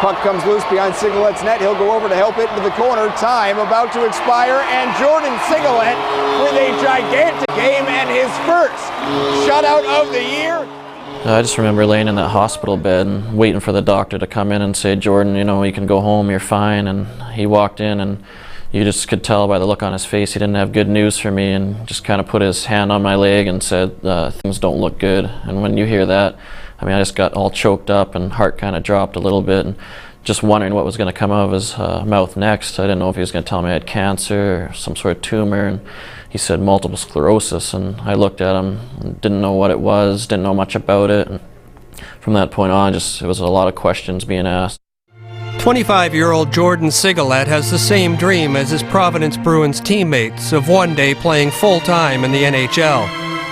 Puck comes loose behind Sigalet's net. He'll go over to help it into the corner. Time about to expire, and Jordan Sigalet with a gigantic game and his first shutout of the year. I just remember laying in that hospital bed and waiting for the doctor to come in and say, "Jordan, you know, you can go home, you're fine." And he walked in, and you just could tell by the look on his face he didn't have good news for me, and just kind of put his hand on my leg and said, "Things don't look good." And when you hear that, I mean, I just got all choked up and heart kind of dropped a little bit, and just wondering what was going to come out of his mouth next. I didn't know if he was going to tell me I had cancer or some sort of tumor, and he said multiple sclerosis, and I looked at him and didn't know what it was, didn't know much about it, and from that point on, it was a lot of questions being asked. 25-year-old Jordan Sigalet has the same dream as his Providence Bruins teammates of one day playing full-time in the NHL.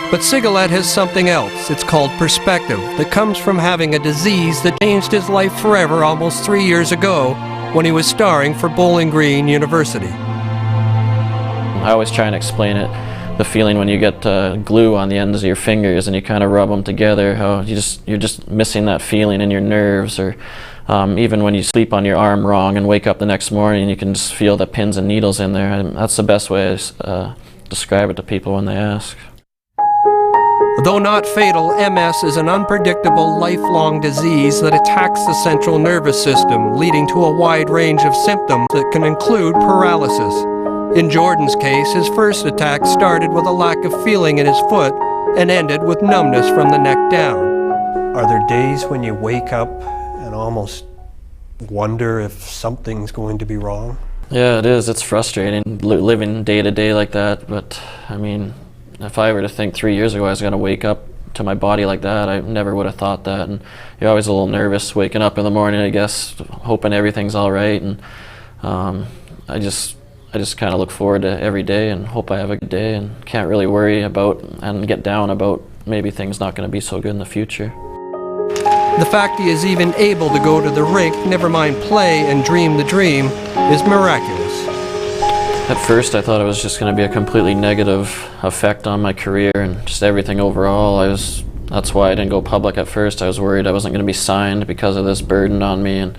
But Sigalet has something else. It's called perspective, that comes from having a disease that changed his life forever almost 3 years ago when he was starring for Bowling Green University. I always try and explain it, the feeling when you get glue on the ends of your fingers and you kind of rub them together, how you're just missing that feeling in your nerves, or even when you sleep on your arm wrong and wake up the next morning, you can just feel the pins and needles in there. And that's the best way to describe it to people when they ask. Though not fatal, MS is an unpredictable, lifelong disease that attacks the central nervous system, leading to a wide range of symptoms that can include paralysis. In Jordan's case, his first attack started with a lack of feeling in his foot and ended with numbness from the neck down. Are there days when you wake up and almost wonder if something's going to be wrong? Yeah, it is. It's frustrating living day to day like that, but I mean, if I were to think 3 years ago I was going to wake up to my body like that, I never would have thought that. And you're always a little nervous waking up in the morning, I guess, hoping everything's all right. And I just kind of look forward to every day and hope I have a good day, and can't really worry about and get down about maybe things not going to be so good in the future. The fact he is even able to go to the rink, never mind play and dream the dream, is miraculous. At first I thought it was just going to be a completely negative effect on my career and just everything overall. That's why I didn't go public at first. I was worried I wasn't going to be signed because of this burden on me. And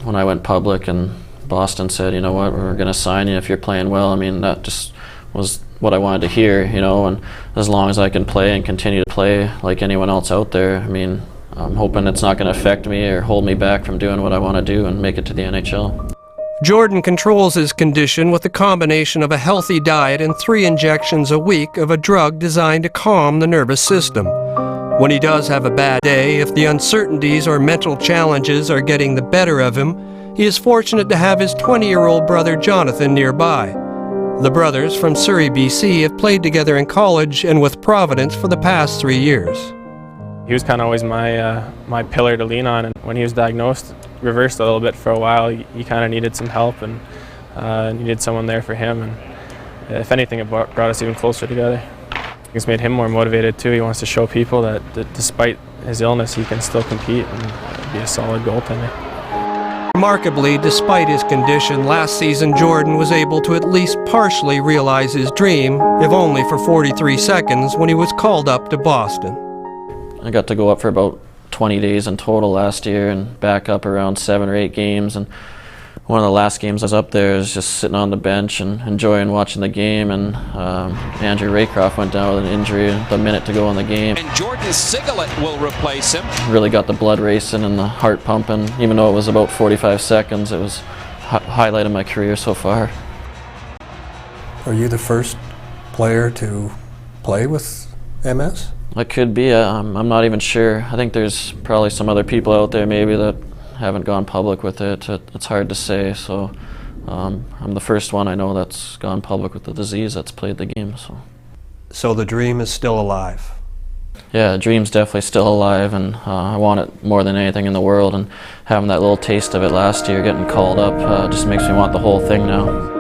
when I went public and Boston said, "You know what, we're going to sign you if you're playing well," I mean, that just was what I wanted to hear, you know. And as long as I can play and continue to play like anyone else out there, I mean, I'm hoping it's not going to affect me or hold me back from doing what I want to do and make it to the NHL. Jordan controls his condition with a combination of a healthy diet and 3 injections a week of a drug designed to calm the nervous system. When he does have a bad day, if the uncertainties or mental challenges are getting the better of him, he is fortunate to have his 20-year-old brother Jonathan nearby. The brothers from Surrey, BC have played together in college and with Providence for the past 3 years. He was kind of always my pillar to lean on, and when he was diagnosed, reversed a little bit for a while. He kind of needed some help and needed someone there for him, and if anything, it brought us even closer together. It's made him more motivated too. He wants to show people that despite his illness, he can still compete and be a solid goaltender. Remarkably, despite his condition, last season Jordan was able to at least partially realize his dream, if only for 43 seconds, when he was called up to Boston. I got to go up for about 20 days in total last year and back up around 7 or 8 games. And one of the last games I was up there was just sitting on the bench and enjoying watching the game, and Andrew Raycroft went down with an injury the minute to go in the game. And Jordan Sigalet will replace him. Really got the blood racing and the heart pumping. Even though it was about 45 seconds, it was highlight of my career so far. Are you the first player to play with MS? I could be. I'm not even sure. I think there's probably some other people out there maybe that haven't gone public with it. It's hard to say. So I'm the first one I know that's gone public with the disease, that's played the game. So the dream is still alive? Yeah, the dream's definitely still alive, and I want it more than anything in the world. And having that little taste of it last year, getting called up, just makes me want the whole thing now.